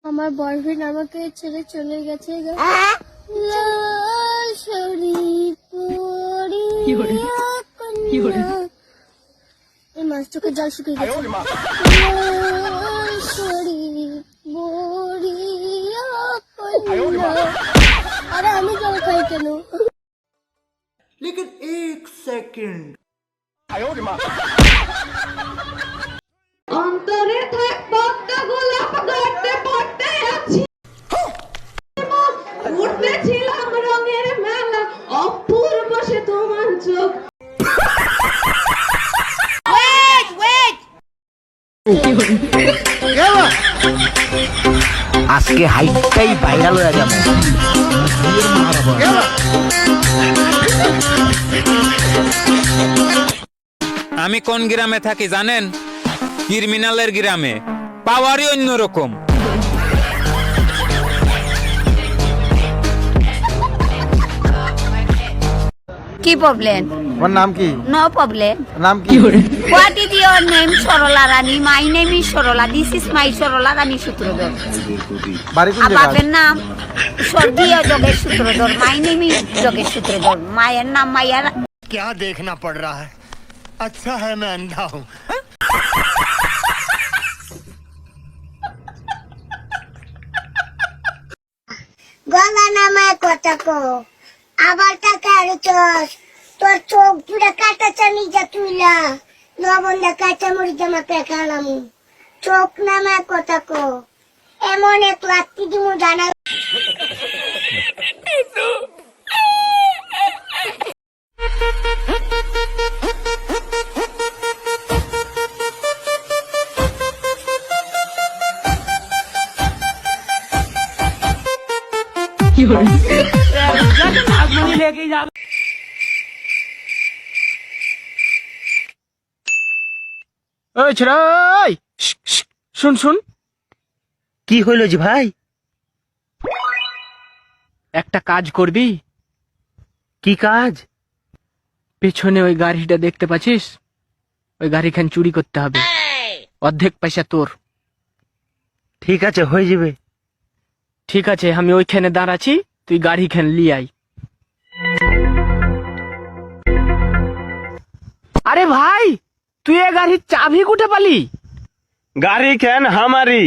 আমার বয়ফ্রেন্ড আমাকে ছেড়ে চলে গেছে। এই মাছ চোখে জল শুকিয়ে গেছে। আরে আমি জল খাই কেন? लेकिन एक सेकंड অন্তরে থাক পদ্মা গোলাপ গড়তে পড়তে আছি উঠেছিলাম রঙের মেলা অপূর্ব সে তোমার চোখ। আজকে হাইটটাই ভাইরাল হয়ে যাবে। আমি কোন গ্রামে থাকি জানেন? ক্রিমিনালের গ্রামে। পাওয়ারই অন্যরকম। কি প্রবলেম? ওর নাম কি? No problem. নাম কি? What is your name? Sarala Rani. My name is Sarala. This is my Sarala Rani Sutradhar. বাড়ি কোন বাপের জায়গায়? নাম স্বর্গীয় Jogesh Sutradhar. My name is Jogesh Sutradhar. মায়ের নাম মাইয়া। क्या देखना पड़ रहा है? अच्छा है मैं अंधा हूँ। গলা নামায় কথা কো, আবার টাকা চস। তোর চোখ পুরা কাটা চানি যা তুইলা লবণ দা কাঁচা মরিচ জামা পেখালাম। চোখ নামায় কথা কো, এমন এক লাত্তি দিমু জানা। ওই ছেড়া, ওই, শুন শুন, কি হইল জি ভাই? একটা কাজ করবি? কি কাজ? পেছনে ওই গাড়িটা দেখতে পাচ্ছিস? ওই গাড়িখান চুরি করতে হবে। অর্ধেক পয়সা তোর। ঠিক আছে, হয়ে যাবে। ঠিক আছে, আমি ওইখানে দাঁড়াচ্ছি, তুই গাড়িখান লিয়ে আই। আরে ভাই, তুই এ গাড়ির চাবি কুঠে পালি? गाड़ी कैन हमारी